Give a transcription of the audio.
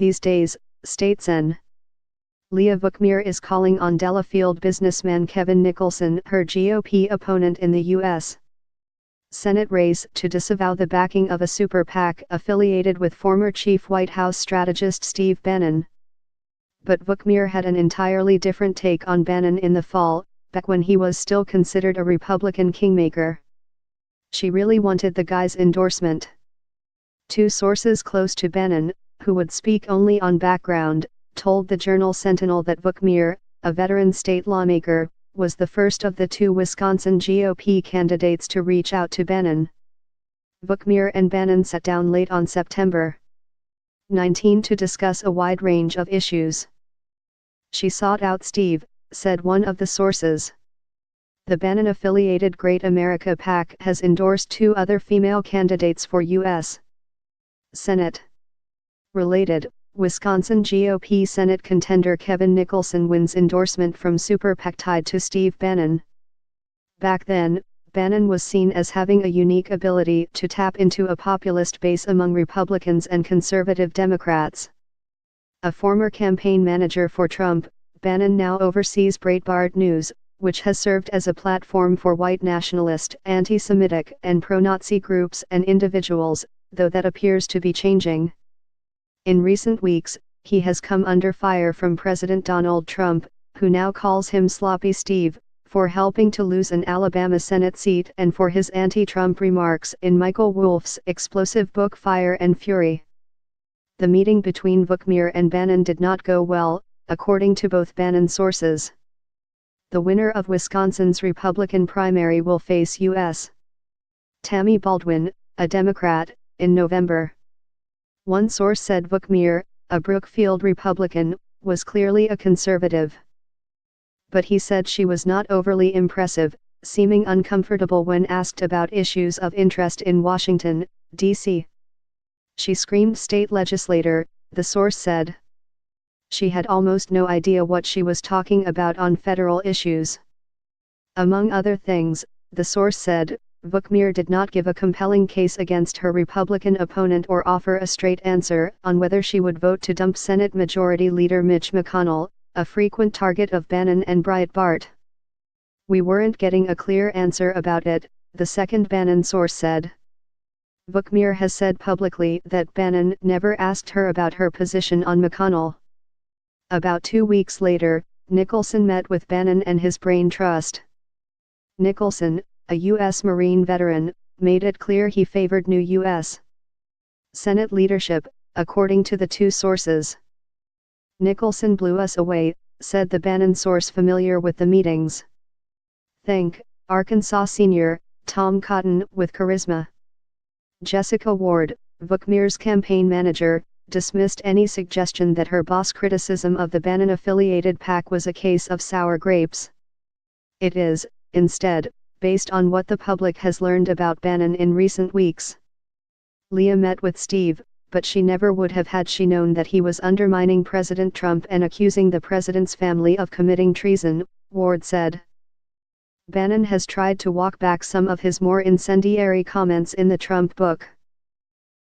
These days, states Sen. Leah Vukmir is calling on Delafield businessman Kevin Nicholson, her GOP opponent in the U.S. Senate race, to disavow the backing of a super PAC affiliated with former chief White House strategist Steve Bannon. But Vukmir had an entirely different take on Bannon in the fall, back when he was still considered a Republican kingmaker. She really wanted the guy's endorsement. Two sources close to Bannon, who would speak only on background, told the Journal Sentinel that Vukmir, a veteran state lawmaker, was the first of the two Wisconsin GOP candidates to reach out to Bannon. Vukmir and Bannon sat down late on September 19 to discuss a wide range of issues. She sought out Steve, said one of the sources. The Bannon-affiliated Great America PAC has endorsed two other female candidates for U.S. Senate. Related, Wisconsin GOP Senate contender Kevin Nicholson wins endorsement from super PAC tied to Steve Bannon. Back then, Bannon was seen as having a unique ability to tap into a populist base among Republicans and conservative Democrats. A former campaign manager for Trump, Bannon now oversees Breitbart News, which has served as a platform for white nationalist, anti-Semitic, and pro-Nazi groups and individuals, though that appears to be changing. In recent weeks, he has come under fire from President Donald Trump, who now calls him Sloppy Steve, for helping to lose an Alabama Senate seat and for his anti-Trump remarks in Michael Wolff's explosive book Fire and Fury. The meeting between Vukmir and Bannon did not go well, according to both Bannon sources. The winner of Wisconsin's Republican primary will face U.S. Tammy Baldwin, a Democrat, in November. One source said Vukmir, a Brookfield Republican, was clearly a conservative. But he said she was not overly impressive, seeming uncomfortable when asked about issues of interest in Washington, D.C. She screamed state legislator, the source said. She had almost no idea what she was talking about on federal issues. Among other things, the source said, Vukmir did not give a compelling case against her Republican opponent or offer a straight answer on whether she would vote to dump Senate Majority Leader Mitch McConnell, a frequent target of Bannon and Breitbart. We weren't getting a clear answer about it, the second Bannon source said. Vukmir has said publicly that Bannon never asked her about her position on McConnell. About 2 weeks later, Nicholson met with Bannon and his brain trust. Nicholson, a U.S. Marine veteran, made it clear he favored new U.S. Senate leadership, according to the two sources. Nicholson blew us away, said the Bannon source familiar with the meetings. Think, Arkansas senior, Tom Cotton with charisma. Jessica Ward, Vukmir's campaign manager, dismissed any suggestion that her boss' criticism of the Bannon-affiliated PAC was a case of sour grapes. It is, instead, based on what the public has learned about Bannon in recent weeks. Leah met with Steve, but she never would have had she known that he was undermining President Trump and accusing the president's family of committing treason, Ward said. Bannon has tried to walk back some of his more incendiary comments in the Trump book.